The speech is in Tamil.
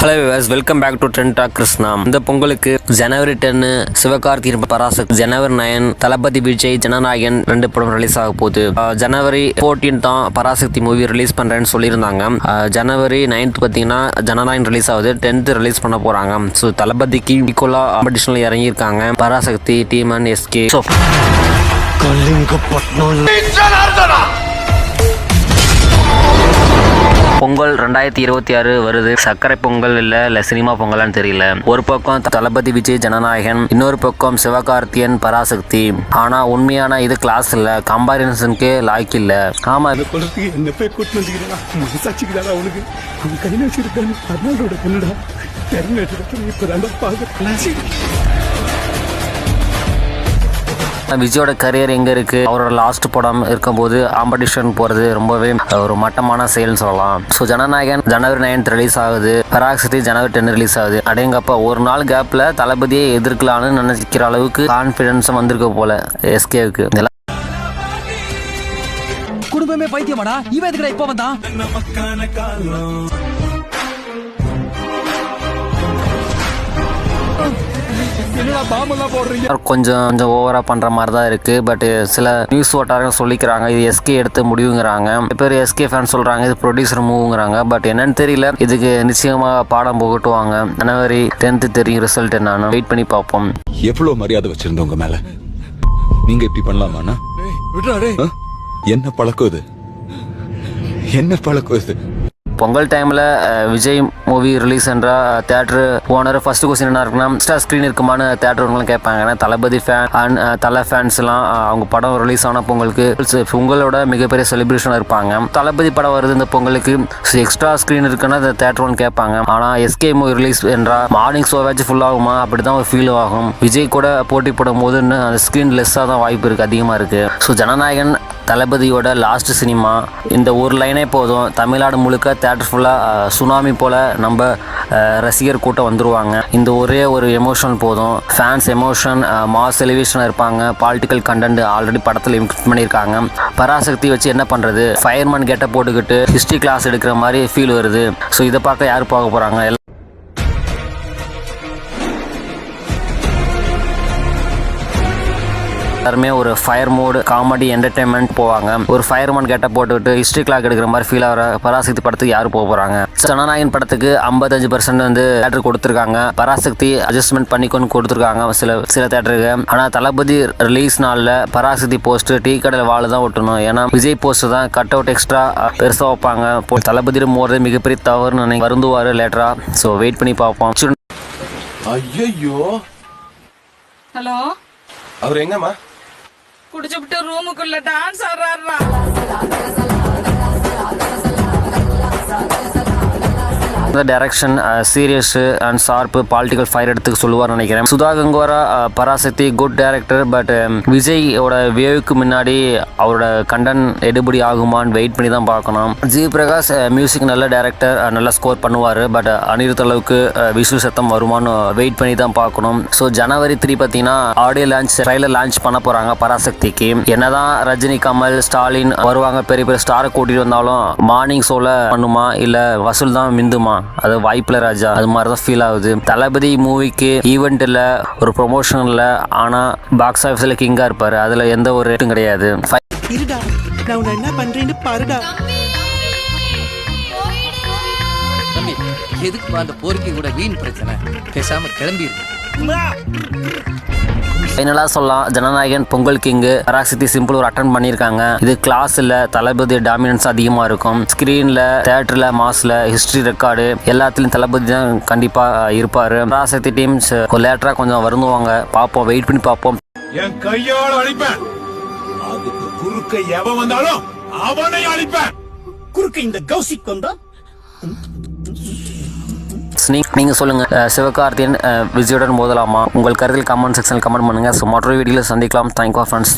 Hello viewers, welcome back to trend talk Krishna. இந்த பொங்கலுக்கு ஜனவரி 10 சிவகார்த்திகேயன் பராசக்தி, ஜனவரி 9 தளபதி விஜய் ஜனநாயகன் 2 படம் ரிலீஸ் ஆக போகுது. ஜனவரி 14 தான் பராசக்தி மூவி ரிலீஸ் பண்றேன்னு சொல்லியிருந்தாங்க. ஜனவரி 9 பார்த்தீங்கன்னா ஜனநாயகன் ரிலீஸ் ஆகுது, 10th ரிலீஸ் பண்ண போறாங்க. ஸோ தளபதிக்கு ஈக்குவலா காம்படிஷன்ல இறங்கியிருக்காங்க Parasakthi team and SK. Pongal 2026 வருது. சர்க்கரை பொங்கல் இல்ல சினிமா பொங்கலான்னு தெரியல. ஒரு பக்கம் தளபதி விஜய் ஜனநாயகன், இன்னொரு பக்கம் சிவகார்த்திகேயன் பராசக்தி. ஆனா உண்மையான இது கிளாஸ் இல்ல, கம்பாரிசனுக்கே லாய்க்கு இல்ல. ஆமா, என்ன போய் கூட்டு வந்துக்கிறா மனசாட்சிக்குதாடா உனக்கு கையில வச்சிருக்கேன். அர்னால்டோட பொண்ணுடா இப்பதான் பாக்க. விஜயோட கரியர் எங்க இருக்கு, அவரோட லாஸ்ட் படம் இருக்கும்போது காம்படிஷன் போறது ரொம்பவே ஒரு மட்டமான செயல்னு சொல்லலாம். ஸோ ஜனநாயகன் ஜனவரி 9 ரிலீஸ் ஆகுது, பராசக்தி ஜனவரி 10 ரிலீஸ் ஆகுது. அடேங்கப்பா, ஒரு நாள் கேப்ல தளபதியை எதிர்க்கலான்னு நினைக்கிற அளவுக்கு கான்பிடன்ஸ் வந்திருக்க போல எஸ்கேவுக்கு. குடும்பமே பைத்தியமாடா, இவன் எதுக்குடா இப்ப வந்தான்? கொஞ்சம் ஓவரா பண்ற மாதிரி தான் இருக்கு. பட் சில நியூஸ் வட்டாரங்கள் சொல்லிக்கிறாங்க இது எஸ்கே எடுத்து முடிவுங்கிறாங்க. பேர் எஸ்கே ஃபேன் சொல்றாங்க இது ப்ரொடியூசர் மூவ்ங்கிறாங்க. பட் என்னன்னு தெரியல. இதுக்கு நிச்சயமா பாடம் புகட்டுவாங்க. ஜனவரி 10 தெரியும் ரிசல்ட் என்னன்னு. வெயிட் பண்ணி பார்ப்போம். எவ்வளவு மரியாதை வச்சிருந்தவங்க மேல நீங்க இப்படி பண்ணலாமா? என்ன பழக்கம் இது? என்ன பழக்கம் இது? பொங்கல் டைமில் விஜய் மூவி ரிலீஸ் என்றால் தேட்டரு ஓனர் ஃபர்ஸ்ட் கொஸ்டின் என்ன இருக்குன்னா, எக்ஸ்ட்ரா ஸ்க்ரீன் இருக்குமான்னு தேட்டருங்களும் கேட்பாங்க. ஏன்னா தளபதி ஃபேன் அண்ட் தலை ஃபேன்ஸ்லாம் அவங்க படம் ரிலீஸ் ஆன பொங்கலுக்கு பொங்கலோட மிகப்பெரிய செலிப்ரேஷன் இருப்பாங்க. தளபதி படம் வருது இந்த பொங்கலுக்கு, எக்ஸ்ட்ரா ஸ்க்ரீன் இருக்குன்னா அந்த தேட்டர் கேட்பாங்க. ஆனால் எஸ்கே மூவி ரிலீஸ் என்றால் மார்னிங் ஷோவாச்சும் ஃபுல் ஆகுமா, அப்படி தான் ஒரு ஃபீல் ஆகும். விஜய் கூட போட்டி போடும் போது அந்த ஸ்க்ரீன் லெஸ்ஸாக தான் வாய்ப்பு இருக்குது, அதிகமாக இருக்குது. ஸோ ஜனநாயகன் தளபதியோட லாஸ்ட் சினிமா. இந்த ஒரு லைனே போதும், தமிழ்நாடு முழுக்க தேட்டர் ஃபுல்லாக சுனாமி போல் நம்ம ரசிகர் கூட்டம் வந்துருவாங்க. இந்த ஒரே ஒரு எமோஷன் போதும். ஃபேன்ஸ் எமோஷன், மாஸ் எலிவேஷன் இருப்பாங்க. பாலிட்டிக்கல் கண்டென்ட் ஆல்ரெடி படத்தில் இன்க்ளூட் பண்ணியிருக்காங்க. பராசக்தி வச்சு என்ன பண்ணுறது, ஃபயர்மேன் கெட்ட போட்டுக்கிட்டு ஹிஸ்ட்ரி கிளாஸ் எடுக்கிற மாதிரி ஃபீல் வருது. ஸோ இதை பார்க்க யார் பார்க்க போகிறாங்க? எல்லாருமே ஒரு ஃபயர் மோடு காமெடி என்டர்டைன்மெண்ட் போவாங்க. ஒரு ஃபயர்மேன் கெட்ட போட்டுக்கிட்டு ஹிஸ்ட்ரி கிளாக் எடுக்கிற மாதிரி ஃபீல் ஆகிற பராசக்தி படத்துக்கு யார் போக போறாங்க? ஜனநாயகன் படத்துக்கு 55% வந்து தேட்டர் கொடுத்துருக்காங்க. பராசக்தி அட்ஜஸ்ட்மெண்ட் பண்ணிக்கொண்டு கொடுத்துருக்காங்க சில தேட்டருக்கு. ஆனால் தளபதி ரிலீஸ் நாளில் பராசக்தி போஸ்ட் டீ கடையில் வாழ் தான் ஒட்டணும். ஏன்னா விஜய் போஸ்ட் தான் கட் அவுட் எக்ஸ்ட்ரா பெருசாக வைப்பாங்க. தளபதி போகிறது மிகப்பெரிய தவறுன்னு வருந்துவார் லேட்டரா. ஸோ வெயிட் பண்ணி பார்ப்போம். ஐயோ, ஹலோ, அவர் எங்கம்மா? குடிச்சுட்டு ரூமுக்குள்ள டான்ஸ் ஆடுறாரா? Direction serious and sharp political fire எடுத்துக்க சொல்லுவார் நினைக்கிறேன். சுதா கங்குவாரா பராசக்தி குட் டைரக்டர். பட் விஜயோட வேவுக்கு முன்னாடி அவரோட கண்டன் எடுபடி ஆகுமான்னு வெயிட் பண்ணி தான் பார்க்கணும். ஜி பிரகாஷ் மியூசிக் நல்ல டைரக்டர், நல்லா ஸ்கோர் பண்ணுவார். பட் அனிருத் அளவுக்கு விஷுவல் சத்தம் வருமானு வெயிட் பண்ணி தான் பார்க்கணும். ஸோ ஜனவரி 3 பார்த்தீங்கன்னா ஆடியோ லான்ச் ட்ரைலர் லான்ச் பண்ண போகிறாங்க பராசக்திக்கு. என்னதான் ரஜினி கமல் ஸ்டாலின் வருவாங்க, பெரிய பெரிய ஸ்டாரை கூட்டிகிட்டு வந்தாலும் மார்னிங் ஷோவில் பண்ணுமா இல்லை வசூல் தான் மிந்துமா? அது வாய்ப்புல ராஜா, அது மாதிரி தான் ஃபீல் ஆகுது. தளபதி மூவிக்கு ஈவெண்ட் இல்லை, ஒரு ப்ரொமோஷன் இல்லை, ஆனால் பாக்ஸ் ஆஃபீஸில் கிங்காக இருப்பார். அதில் எந்த ஒரு ரேட்டும் கிடையாது. என்ன பண்றேன்னு பாருடா. தம்பி, எதுக்கு அந்த போர்க்கை கூட வீண் பிரச்சனை? பேசாம கிளம்பி இருக்கு. ஃபைனலாக சொல்லலாம், ஜனநாயகன் பொங்கல் கிங்கு, பராசக்தி சிம்பிள் ஒரு அட்டன் பண்ணியிருக்காங்க. இது கிளாஸ் இல்லை, தளபதி டாமினன்ஸ் அதிகமாக இருக்கும். ஸ்க்ரீனில், தேட்டரில், மாஸில், ஹிஸ்ட்ரி ரெக்கார்டு எல்லாத்துலேயும் தளபதி தான் கண்டிப்பாக இருப்பார். பராசக்தி டீம்ஸ் லேட்டராக கொஞ்சம் வருந்துவாங்க. பார்ப்போம், வெயிட் பண்ணி பார்ப்போம். என் கையால் அழிப்பேன், அதுக்கு குறுக்க எவன் வந்தாலும் அவனை அழிப்பேன். குறுக்க இந்த கௌசிக் வந்தா நீங்க சொல்லுங்க, சிவகார்த்திகேயன் விஜயுடன் மோதலாமா? உங்கள் கருத்தில் கமெண்ட் செக்ஷனில் கமெண்ட் பண்ணுங்க. ஸோ மற்றொரு வீடியோவில் சந்திக்கலாம். Thank you friends.